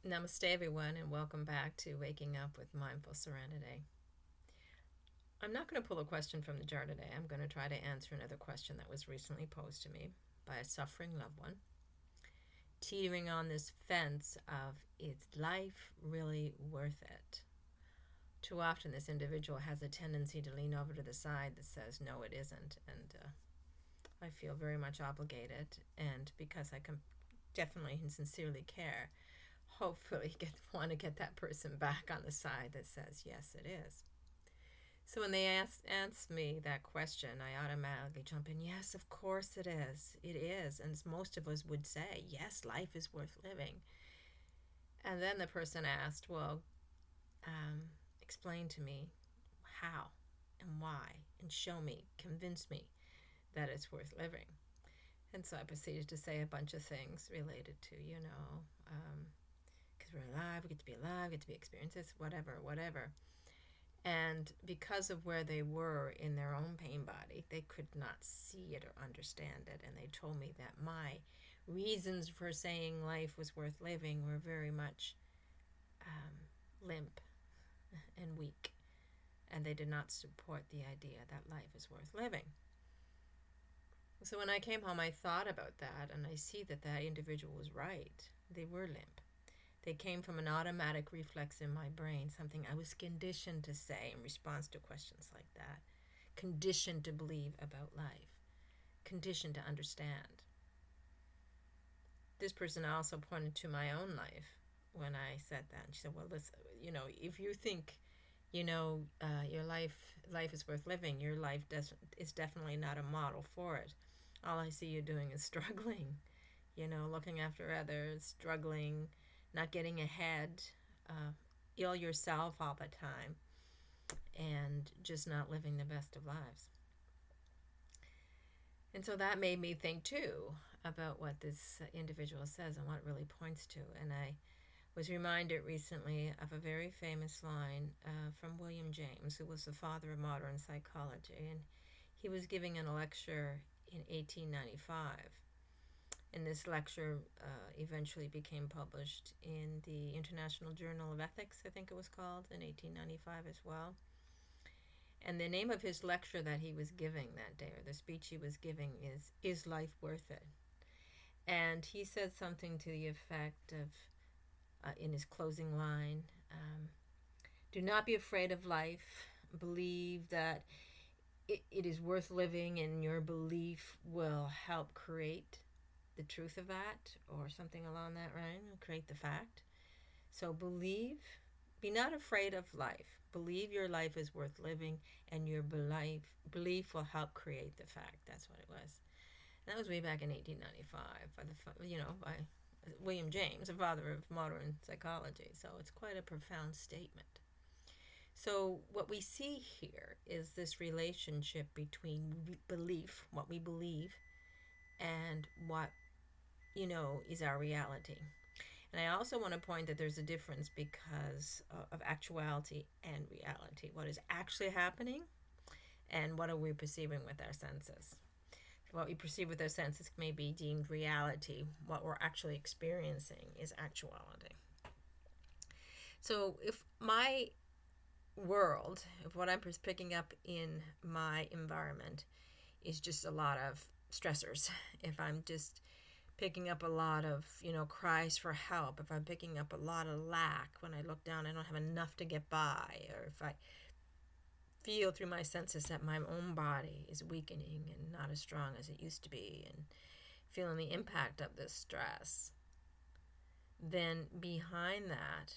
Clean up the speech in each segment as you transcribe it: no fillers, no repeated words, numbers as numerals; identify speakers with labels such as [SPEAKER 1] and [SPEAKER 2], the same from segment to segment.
[SPEAKER 1] Namaste, everyone, and welcome back to Waking Up with Mindful Serenity. I'm not going to pull a question from the jar today. I'm going to try to answer another question that was recently posed to me by a suffering loved one, teetering on this fence of, is life really worth it? Too often, this individual has a tendency to lean over to the side that says, no, it isn't. And I feel very much obligated. And because I can definitely and sincerely care, hopefully want to get that person back on the side that says, yes, it is. So when they ask me that question, I automatically jump in, yes, of course it is. It is. And as most of us would say, yes, life is worth living. And then the person asked, well, explain to me how and why, and show me, convince me that it's worth living. And so I proceeded to say a bunch of things related to, because we're alive, we get to be alive, we get to be experiences, whatever. And because of where they were in their own pain body, they could not see it or understand it. And they told me that my reasons for saying life was worth living were very much limp and weak. And they did not support the idea that life is worth living. So when I came home, I thought about that, and I see that that individual was right. They were limp. They came from an automatic reflex in my brain, something I was conditioned to say in response to questions like that, conditioned to believe about life, conditioned to understand. This person also pointed to my own life when I said that. And she said, well, listen, if you think, your life is worth living, your life is definitely not a model for it. All I see you doing is struggling, looking after others, struggling, not getting ahead, ill yourself all the time, and just not living the best of lives. And so that made me think too about what this individual says and what it really points to. And I was reminded recently of a very famous line from William James, who was the father of modern psychology. And he was giving a lecture in 1895. And this lecture eventually became published in the International Journal of Ethics, I think it was called, in 1895 as well. And the name of his lecture that he was giving that day, or the speech he was giving, is Life Worth It? And he said something to the effect of, in his closing line, do not be afraid of life. Believe that it is worth living, and your belief will help create the truth of that, or something along that line, create the fact. So believe, be not afraid of life. Believe your life is worth living, and your belief will help create the fact. That's what it was. And that was way back in 1895 by William James, the father of modern psychology. So it's quite a profound statement. So what we see here is this relationship between belief, what we believe, and what is our reality. And I also want to point that there's a difference because of actuality and reality. What is actually happening, and what are we perceiving with our senses? What we perceive with our senses may be deemed reality. What we're actually experiencing is actuality. So if my world, if what I'm picking up in my environment is just a lot of stressors, if I'm just picking up a lot of, cries for help, if I'm picking up a lot of lack, when I look down, I don't have enough to get by, or if I feel through my senses that my own body is weakening and not as strong as it used to be, and feeling the impact of this stress, then behind that,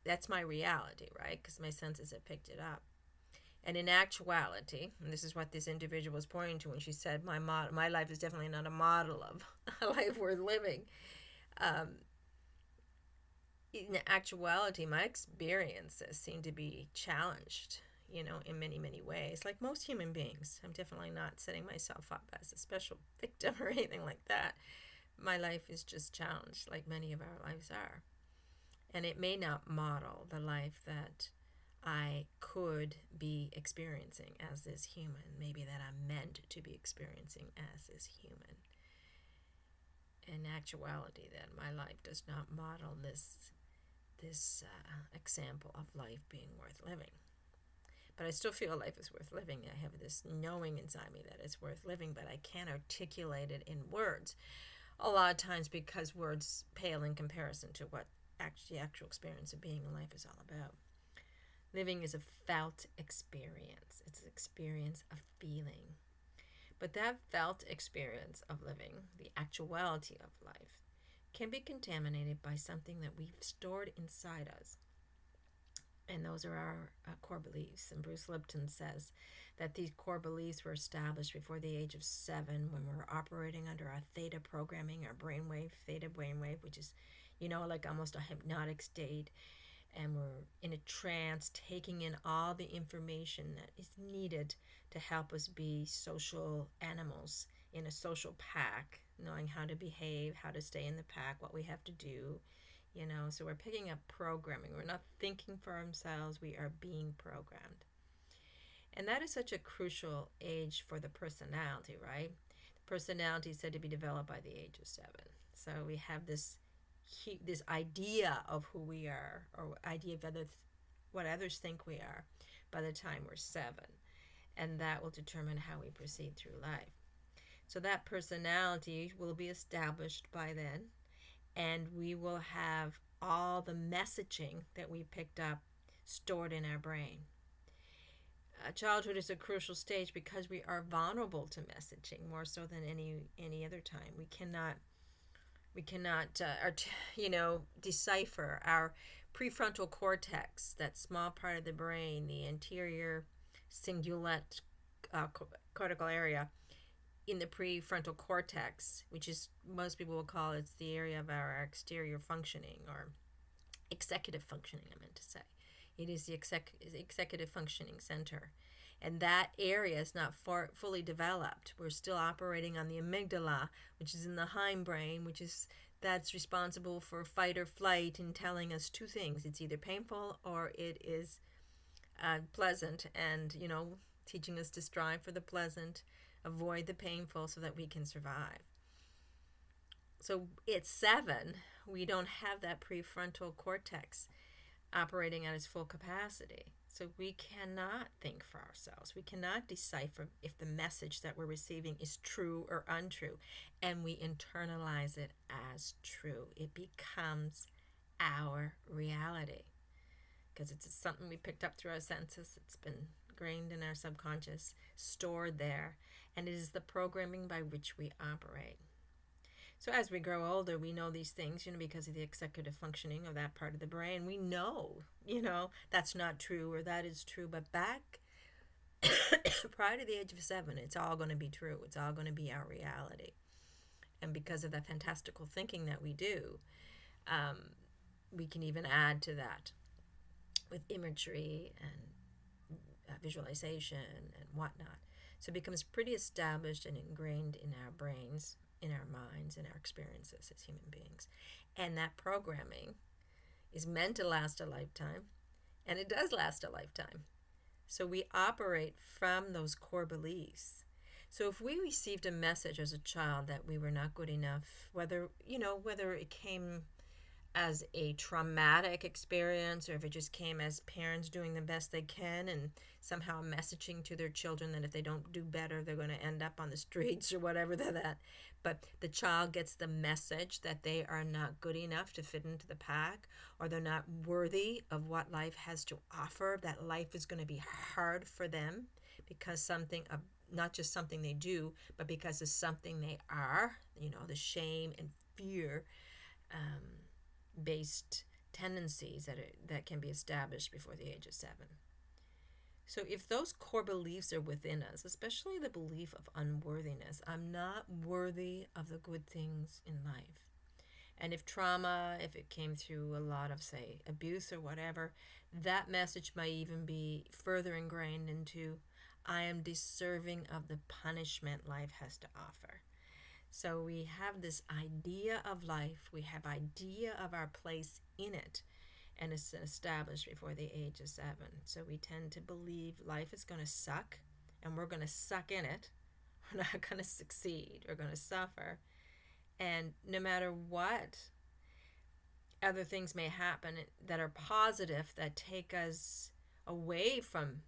[SPEAKER 1] that's my reality, right? Because my senses have picked it up. And in actuality, and this is what this individual was pointing to when she said, my life is definitely not a model of a life worth living. In actuality, my experiences seem to be challenged, in many, many ways, like most human beings. I'm definitely not setting myself up as a special victim or anything like that. My life is just challenged, like many of our lives are. And it may not model the life that I could be experiencing as this human, maybe that I'm meant to be experiencing as this human. in actuality that my life does not model this example of life being worth living. But I still feel life is worth living. I have this knowing inside me that it's worth living, but I can't articulate it in words. A lot of times because words pale in comparison to what the actual experience of being in life is all about. Living is a felt experience. It's an experience of feeling. But that felt experience of living, the actuality of life, can be contaminated by something that we've stored inside us. And those are our core beliefs. And Bruce Lipton says that these core beliefs were established before the age of 7 when we're operating under our theta programming, our theta brainwave, which is, like almost a hypnotic state. And we're in a trance, taking in all the information that is needed to help us be social animals in a social pack, knowing how to behave, how to stay in the pack, what we have to do. So we're picking up programming. We're not thinking for ourselves, we are being programmed. And that is such a crucial age for the personality, right? The personality is said to be developed by the age of 7. So we have this idea of who we are, or idea of what others think we are by the time we're 7. And that will determine how we proceed through life. So that personality will be established by then, and we will have all the messaging that we picked up stored in our brain. Childhood is a crucial stage because we are vulnerable to messaging more so than any other time. We cannot decipher our prefrontal cortex, that small part of the brain, the anterior cingulate cortical area in the prefrontal cortex, which is, most people will call it's the area of our exterior functioning, or executive functioning, I meant to say. It is the executive functioning center. And that area is not fully developed. We're still operating on the amygdala, which is in the hindbrain, that's responsible for fight or flight and telling us two things. It's either painful or it is pleasant, and, teaching us to strive for the pleasant, avoid the painful so that we can survive. So at 7, we don't have that prefrontal cortex operating at its full capacity. So we cannot think for ourselves. We cannot decipher if the message that we're receiving is true or untrue. And we internalize it as true. It becomes our reality. Because it's something we picked up through our senses. It's been ingrained in our subconscious, stored there. And it is the programming by which we operate. So as we grow older, we know these things, because of the executive functioning of that part of the brain. We know, that's not true or that is true. But back prior to the age of 7, it's all going to be true. It's all going to be our reality. And because of that fantastical thinking that we do, we can even add to that with imagery and visualization and whatnot. So it becomes pretty established and ingrained in our brains, in our minds, in our experiences as human beings. And that programming is meant to last a lifetime, and it does last a lifetime. So we operate from those core beliefs. So if we received a message as a child that we were not good enough, whether it came as a traumatic experience, or if it just came as parents doing the best they can and somehow messaging to their children that if they don't do better, they're going to end up on the streets or whatever that. But the child gets the message that they are not good enough to fit into the pack, or they're not worthy of what life has to offer, that life is going to be hard for them because not just something they do, but because of something they are, the shame and fear based tendencies that can be established before the age of 7. So if those core beliefs are within us, especially the belief of unworthiness, I'm not worthy of the good things in life. And if it came through a lot of, say, abuse or whatever, that message might even be further ingrained into, I am deserving of the punishment life has to offer. So we have this idea of life, we have idea of our place in it, and it's established before the age of 7. So we tend to believe life is going to suck, and we're going to suck in it. We're not going to succeed. We're going to suffer. And no matter what other things may happen that are positive, that take us away from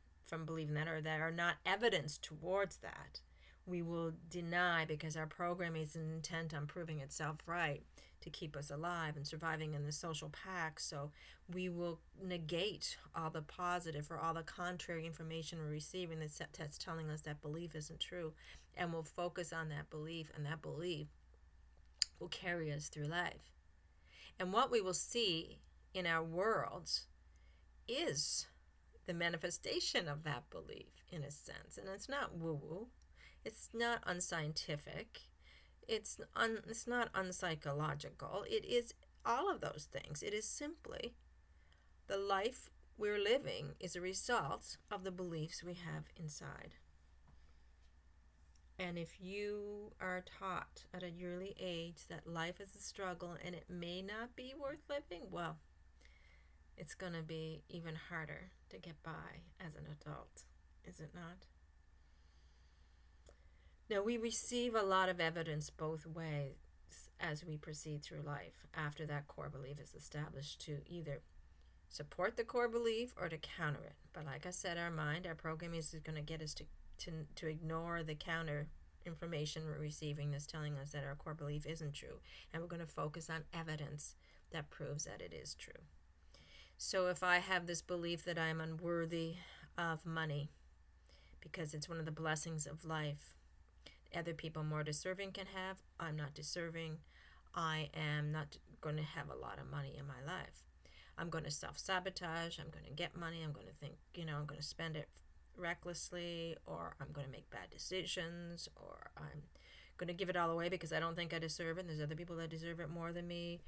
[SPEAKER 1] believing that, or that are not evidence towards that, we will deny, because our program is intent on proving itself right to keep us alive and surviving in the social pack. So we will negate all the positive or all the contrary information we're receiving that's telling us that belief isn't true, and we'll focus on that belief, and that belief will carry us through life. And what we will see in our worlds is the manifestation of that belief, in a sense. And it's not woo-woo. It's not unscientific. It's not unpsychological. It is all of those things. It is simply the life we're living is a result of the beliefs we have inside. And if you are taught at an early age that life is a struggle and it may not be worth living, well, it's going to be even harder to get by as an adult, is it not? Now, we receive a lot of evidence both ways as we proceed through life after that core belief is established, to either support the core belief or to counter it. But like I said, our mind, our programming is going to get us to ignore the counter information we're receiving that's telling us that our core belief isn't true. And we're going to focus on evidence that proves that it is true. So if I have this belief that I'm unworthy of money because it's one of the blessings of life, other people more deserving can have, I'm not deserving, I am not going to have a lot of money in my life. I'm going to self-sabotage, I'm going to get money, I'm going to think, I'm going to spend it recklessly, or I'm going to make bad decisions, or I'm going to give it all away because I don't think I deserve it and there's other people that deserve it more than me,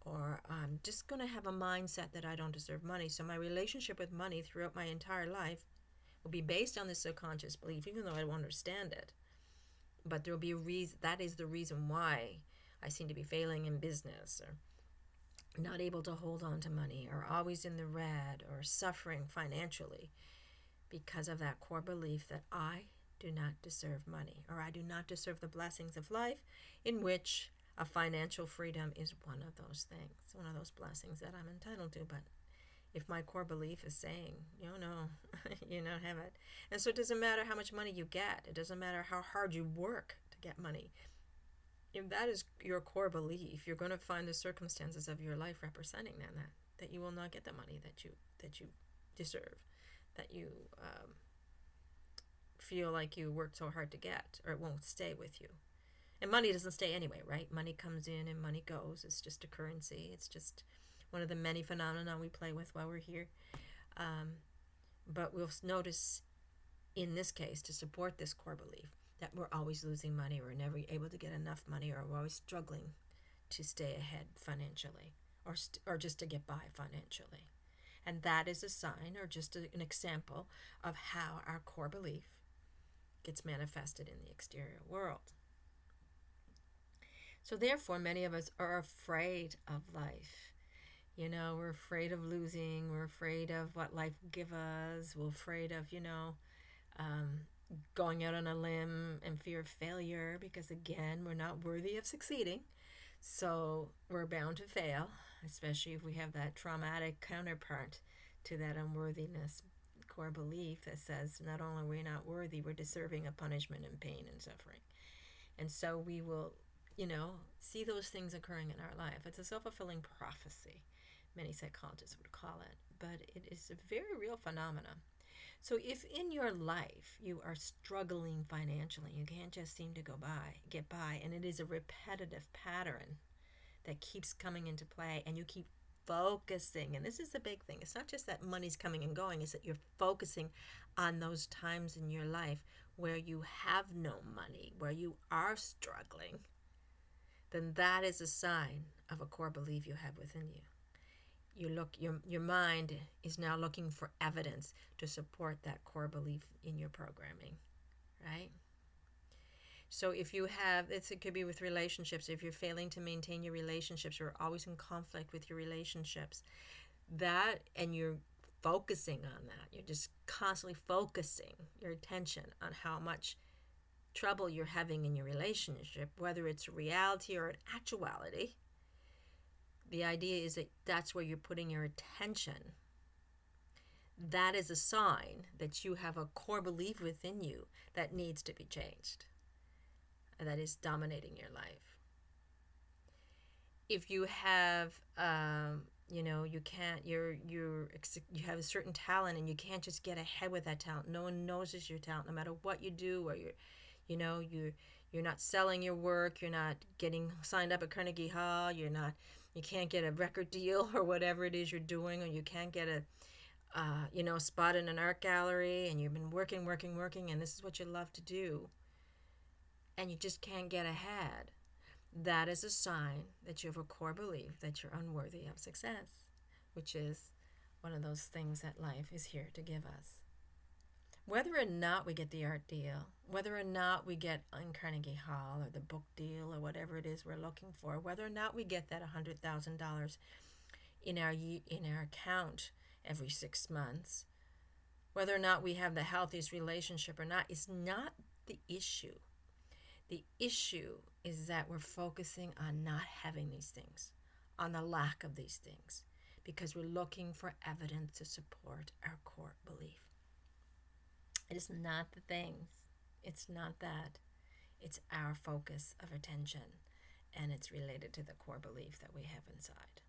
[SPEAKER 1] or I'm just going to have a mindset that I don't deserve money. So my relationship with money throughout my entire life will be based on this subconscious belief, even though I don't understand it. But there will be a reason. That is the reason why I seem to be failing in business, or not able to hold on to money, or always in the red, or suffering financially, because of that core belief that I do not deserve money, or I do not deserve the blessings of life, in which a financial freedom is one of those things, one of those blessings that I'm entitled to. But if my core belief is saying, no, you don't have it. And so it doesn't matter how much money you get. It doesn't matter how hard you work to get money. If that is your core belief, you're going to find the circumstances of your life representing that you will not get the money that you deserve, that you feel like you worked so hard to get, or it won't stay with you. And money doesn't stay anyway, right? Money comes in and money goes. It's just a currency. It's just one of the many phenomena we play with while we're here. But we'll notice in this case, to support this core belief, that we're always losing money, we're never able to get enough money, or we're always struggling to stay ahead financially, or just to get by financially. And that is a sign, or just an example of how our core belief gets manifested in the exterior world. So therefore, many of us are afraid of life. We're afraid of losing. We're afraid of what life will give us. We're afraid of, going out on a limb, and fear of failure, because again, we're not worthy of succeeding. So we're bound to fail, especially if we have that traumatic counterpart to that unworthiness core belief that says not only are we not worthy, we're deserving of punishment and pain and suffering. And so we will, see those things occurring in our life. It's a self-fulfilling prophecy, many psychologists would call it, but it is a very real phenomenon. So if in your life you are struggling financially, you can't just seem to get by, and it is a repetitive pattern that keeps coming into play, and you keep focusing, and this is the big thing. It's not just that money's coming and going, it's that you're focusing on those times in your life where you have no money, where you are struggling, then that is a sign of a core belief you have within you. Your mind is now looking for evidence to support that core belief in your programming, right? So if you have, it could be with relationships. If you're failing to maintain your relationships, you're always in conflict with your relationships, and you're focusing on that. You're just constantly focusing your attention on how much trouble you're having in your relationship, whether it's reality or an actuality, the idea is that that's where you're putting your attention. That is a sign that you have a core belief within you that needs to be changed, and that is dominating your life. If you have, you can't, you have a certain talent and you can't just get ahead with that talent. No one notices your talent, no matter what you do, or you're not selling your work, you're not getting signed up at Carnegie Hall, you can't get a record deal or whatever it is you're doing, or you can't get a spot in an art gallery, and you've been working, and this is what you love to do, and you just can't get ahead. That is a sign that you have a core belief that you're unworthy of success, which is one of those things that life is here to give us. Whether or not we get the art deal, whether or not we get in Carnegie Hall or the book deal or whatever it is we're looking for, whether or not we get that $100,000 in our account every 6 months, whether or not we have the healthiest relationship or not, is not the issue. The issue is that we're focusing on not having these things, on the lack of these things, because we're looking for evidence to support our core belief. It is not the things. It's not that. It's our focus of attention, and it's related to the core belief that we have inside.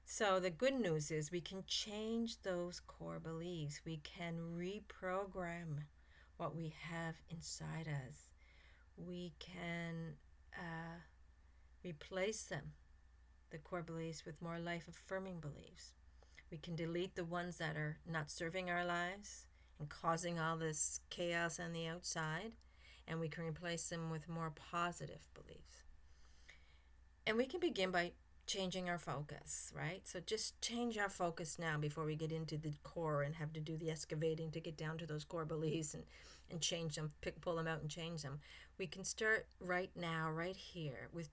[SPEAKER 1] So the good news is we can change those core beliefs. We can reprogram what we have inside us. We can replace them, the core beliefs, with more life-affirming beliefs. We can delete the ones that are not serving our lives and causing all this chaos on the outside, and we can replace them with more positive beliefs. And we can begin by changing our focus, right? So just change our focus now before we get into the core and have to do the excavating to get down to those core beliefs and change them, pull them out and change them. We can start right now, right here, with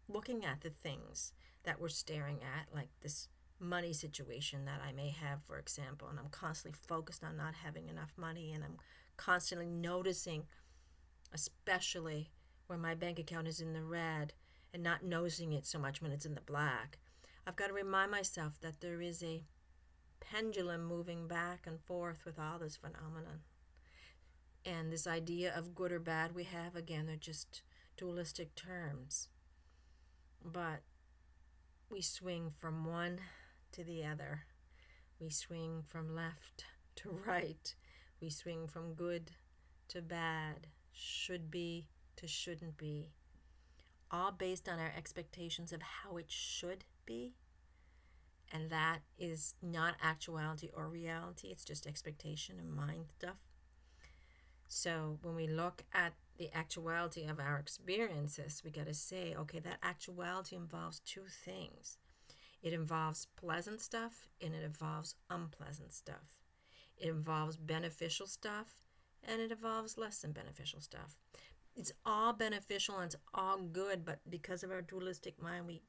[SPEAKER 1] looking at the things that we're staring at, like this money situation that I may have, for example, and I'm constantly focused on not having enough money, and I'm constantly noticing, especially when my bank account is in the red, and not noticing it so much when it's in the black. I've got to remind myself that there is a pendulum moving back and forth with all this phenomenon. And this idea of good or bad we have, again, they're just dualistic terms. But we swing from one to the other. We swing from left to right. We swing from good to bad, should be to shouldn't be, all based on our expectations of how it should be. And that is not actuality or reality. It's just expectation and mind stuff. So when we look at the actuality of our experiences, we got to say, okay, that actuality involves two things. It involves pleasant stuff and it involves unpleasant stuff. It involves beneficial stuff and it involves less than beneficial stuff. It's all beneficial and it's all good, but because of our dualistic mind, we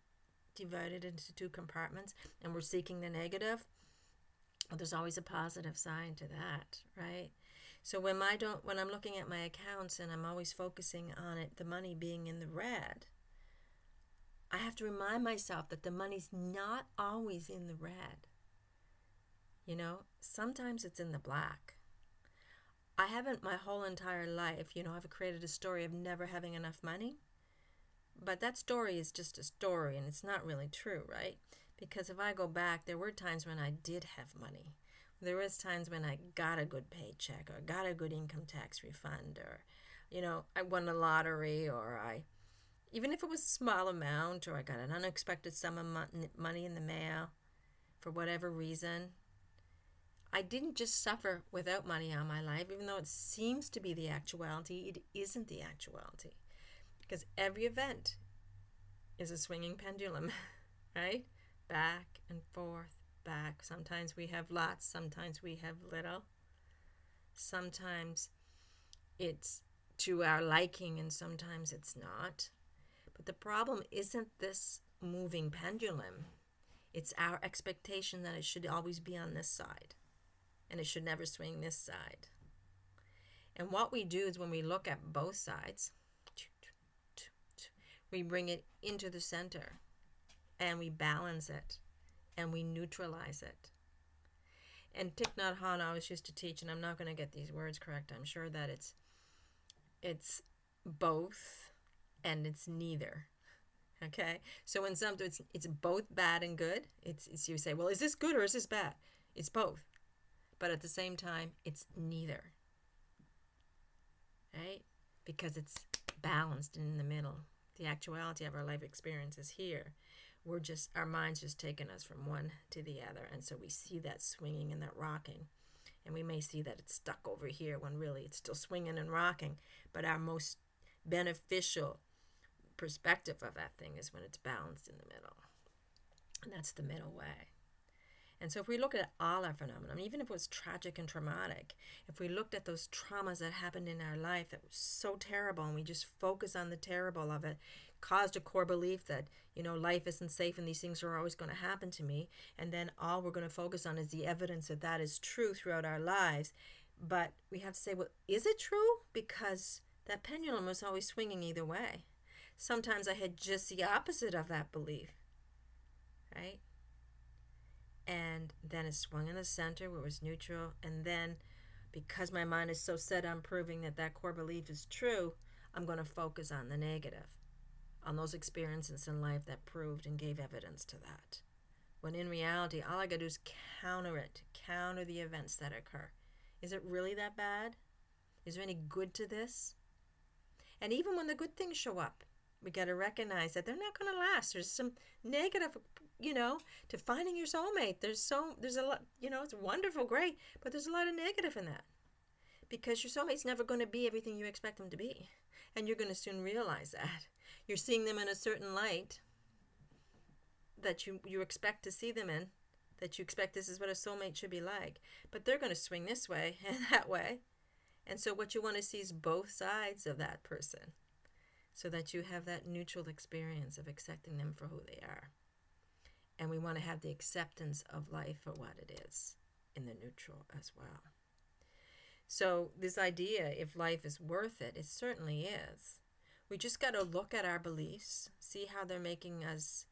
[SPEAKER 1] divide it into two compartments and we're seeking the negative. Well, there's always a positive side to that, right? So when I'm looking at my accounts and I'm always focusing on it, the money being in the red, I have to remind myself that the money's not always in the red. Sometimes it's in the black. I haven't my whole entire life, I've created a story of never having enough money. But that story is just a story and it's not really true, right? Because if I go back, there were times when I did have money. There was times when I got a good paycheck or got a good income tax refund, or, I won the lottery, or even if it was a small amount, or I got an unexpected sum of money in the mail for whatever reason. I didn't just suffer without money all my life, even though it seems to be the actuality. It isn't the actuality, because every event is a swinging pendulum, right? Back and forth, back. Sometimes we have lots, sometimes we have little. Sometimes it's to our liking and sometimes it's not. But the problem isn't this moving pendulum. It's our expectation that it should always be on this side. And it should never swing this side. And what we do is when we look at both sides, we bring it into the center and we balance it and we neutralize it. And Thich Nhat Hanh always used to teach, and I'm not going to get these words correct, I'm sure, that it's both and it's neither. Okay? So when it's both bad and good, it's you say, well, is this good or is this bad? It's both. But at the same time, it's neither. Right? Because it's balanced in the middle. The actuality of our life experience is here. Our mind's just taking us from one to the other. And so we see that swinging and that rocking. And we may see that it's stuck over here when really it's still swinging and rocking. But our most beneficial perspective of that thing is when it's balanced in the middle. And that's the middle way. And so if we look at all our phenomena, even if it was tragic and traumatic, if we looked at those traumas that happened in our life that was so terrible and we just focus on the terrible of it, caused a core belief that, life isn't safe and these things are always going to happen to me. And then all we're going to focus on is the evidence that that is true throughout our lives. But we have to say, well, is it true? Because that pendulum was always swinging either way. Sometimes I had just the opposite of that belief, right? And then it swung in the center where it was neutral. And then because my mind is so set on proving that that core belief is true, I'm going to focus on the negative, on those experiences in life that proved and gave evidence to that. When in reality, all I got to do is counter the events that occur. Is it really that bad? Is there any good to this? And even when the good things show up, we got to recognize that they're not going to last. There's some negative, to finding your soulmate. There's a lot, it's wonderful, great, but there's a lot of negative in that. Because your soulmate's never going to be everything you expect them to be. And you're going to soon realize that. You're seeing them in a certain light that you expect to see them in, that you expect this is what a soulmate should be like. But they're going to swing this way and that way. And so what you want to see is both sides of that person, so that you have that neutral experience of accepting them for who they are. And we want to have the acceptance of life for what it is in the neutral as well. So this idea, if life is worth it, it certainly is. We just got to look at our beliefs, see how they're making us,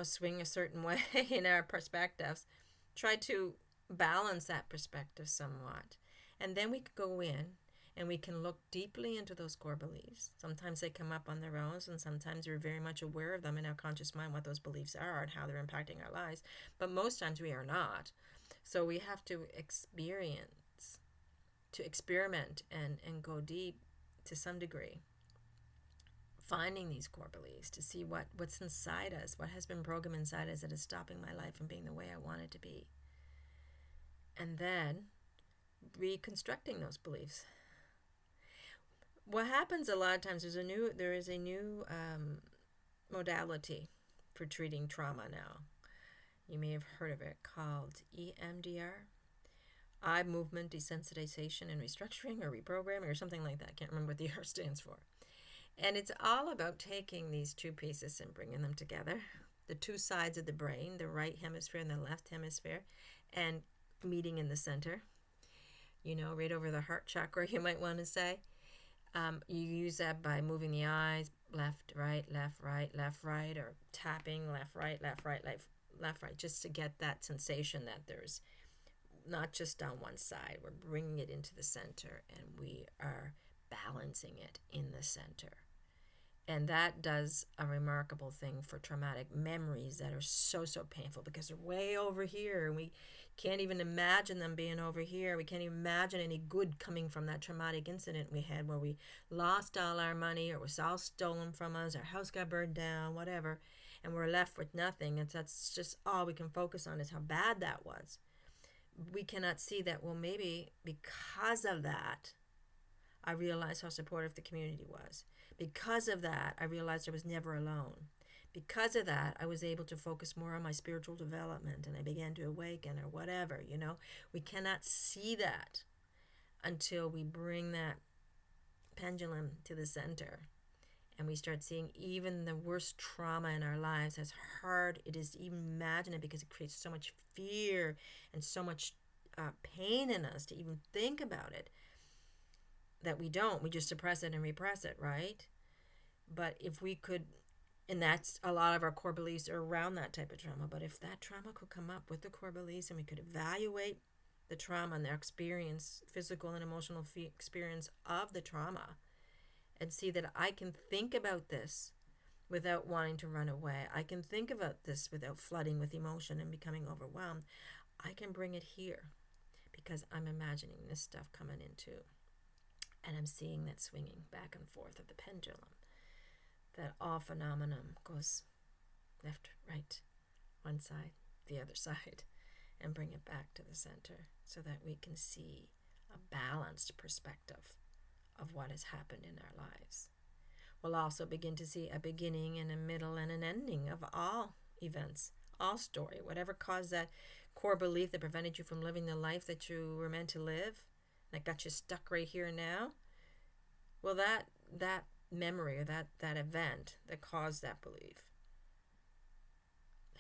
[SPEAKER 1] swing a certain way in our perspectives. Try to balance that perspective somewhat. And then we can go in and we can look deeply into those core beliefs. Sometimes they come up on their own, and sometimes we're very much aware of them in our conscious mind, what those beliefs are and how they're impacting our lives. But most times we are not. So we have to experiment and go deep to some degree, finding these core beliefs to see what's inside us, what has been programmed inside us that is stopping my life from being the way I want it to be. And then reconstructing those beliefs. What happens a lot of times, there is a new modality for treating trauma now. You may have heard of it, called EMDR, eye movement desensitization and restructuring or reprogramming or something like that. I can't remember what the R stands for. And it's all about taking these two pieces and bringing them together, the two sides of the brain, the right hemisphere and the left hemisphere, and meeting in the center, right over the heart chakra, you might want to say. You use that by moving the eyes left, right, or tapping left, right, just to get that sensation that there's not just on one side. We're bringing it into the center and we are balancing it in the center. And that does a remarkable thing for traumatic memories that are so painful because they're way over here and we can't even imagine them being over here. We can't even imagine any good coming from that traumatic incident we had where we lost all our money or was all stolen from us, our house got burned down, whatever, and we're left with nothing. And that's just all we can focus on is how bad that was. We cannot see that, well, maybe because of that, I realized how supportive the community was. Because of that, I realized I was never alone. Because of that, I was able to focus more on my spiritual development and I began to awaken or whatever, We cannot see that until we bring that pendulum to the center and we start seeing even the worst trauma in our lives, as hard it is to even imagine it because it creates so much fear and so much pain in us to even think about it. that we don't. We just suppress it and repress it, right? But if we could, and that's a lot of our core beliefs are around that type of trauma, but if that trauma could come up with the core beliefs and we could evaluate the trauma and their experience, physical and emotional experience of the trauma, and see that I can think about this without wanting to run away. I can think about this without flooding with emotion and becoming overwhelmed. I can bring it here because I'm imagining this stuff coming in too. And I'm seeing that swinging back and forth of the pendulum. That all phenomenon goes left, right, one side, the other side, and bring it back to the center so that we can see a balanced perspective of what has happened in our lives. We'll also begin to see a beginning and a middle and an ending of all events, all story, whatever caused that core belief that prevented you from living the life that you were meant to live, that got you stuck right here and now. Well, that memory or that event that caused that belief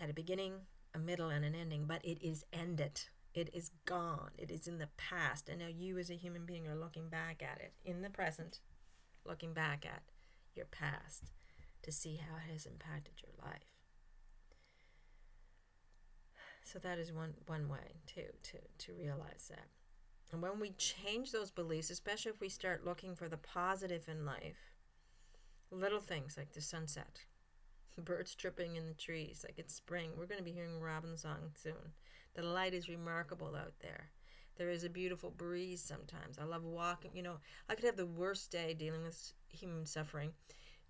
[SPEAKER 1] had a beginning, a middle, and an ending, but it is ended. It is gone. It is in the past. And now you as a human being are looking back at it in the present, looking back at your past to see how it has impacted your life. So that is one way to realize that. And when we change those beliefs, especially if we start looking for the positive in life, little things like the sunset, birds chirping in the trees, like it's spring. We're going to be hearing Robin's song soon. The light is remarkable out there. There is a beautiful breeze sometimes. I love walking. I could have the worst day dealing with human suffering,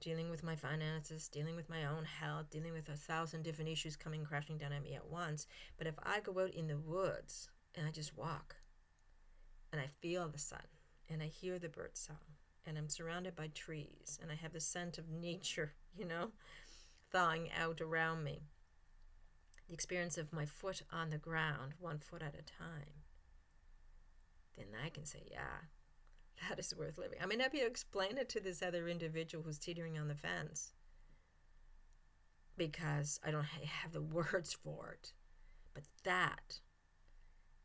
[SPEAKER 1] dealing with my finances, dealing with my own health, dealing with 1,000 different issues coming crashing down at me at once. But if I go out in the woods and I just walk and I feel the sun and I hear the bird song and I'm surrounded by trees and I have the scent of nature, thawing out around me, the experience of my foot on the ground, 1 foot at a time, then I can say, yeah, that is worth living. I may not be able to explain it to this other individual who's teetering on the fence because I don't have the words for it, but that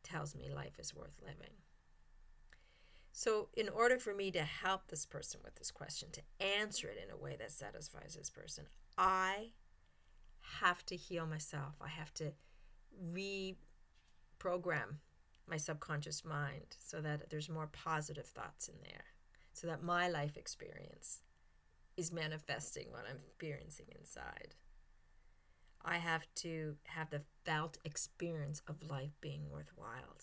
[SPEAKER 1] tells me life is worth living. So in order for me to help this person with this question, to answer it in a way that satisfies this person, I have to heal myself. I have to reprogram my subconscious mind so that there's more positive thoughts in there, so that my life experience is manifesting what I'm experiencing inside. I have to have the felt experience of life being worthwhile.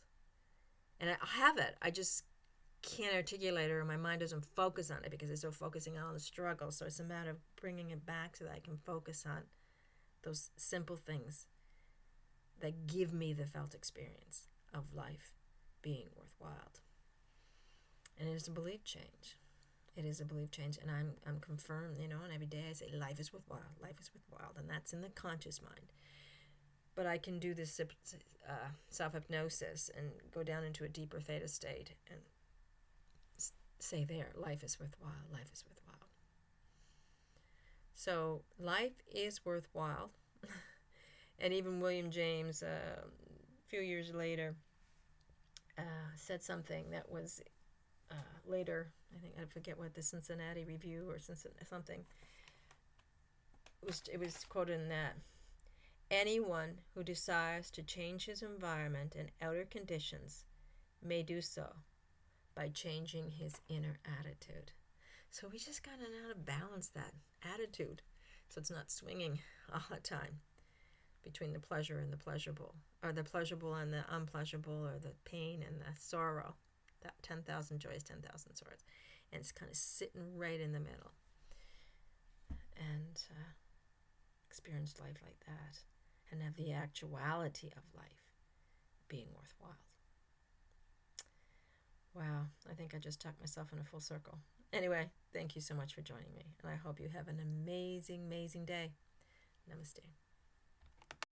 [SPEAKER 1] And I have it. I just can't articulate it, or my mind doesn't focus on it because it's so focusing on the struggle. So it's a matter of bringing it back so that I can focus on those simple things that give me the felt experience of life being worthwhile. And it is a belief change. It is a belief change, and I'm confirmed, and every day I say life is worthwhile, life is worthwhile, and that's in the conscious mind. But I can do this self-hypnosis and go down into a deeper theta state and say there, life is worthwhile, life is worthwhile. So life is worthwhile. And even William James, a few years later, said something that was later, I forget what, the Cincinnati Review or something. It was quoted in that. Anyone who desires to change his environment and outer conditions may do so by changing his inner attitude. So we just got to know how to balance that attitude so it's not swinging all the time between the pleasure and the pleasurable, or the pleasurable and the unpleasurable, or the pain and the sorrow. That 10,000 joys, 10,000 sorrows. And it's kind of sitting right in the middle. And experience life like that. And have the actuality of life being worthwhile. Wow, I think I just tucked myself in a full circle. Anyway, thank you so much for joining me. And I hope you have an amazing, amazing day. Namaste.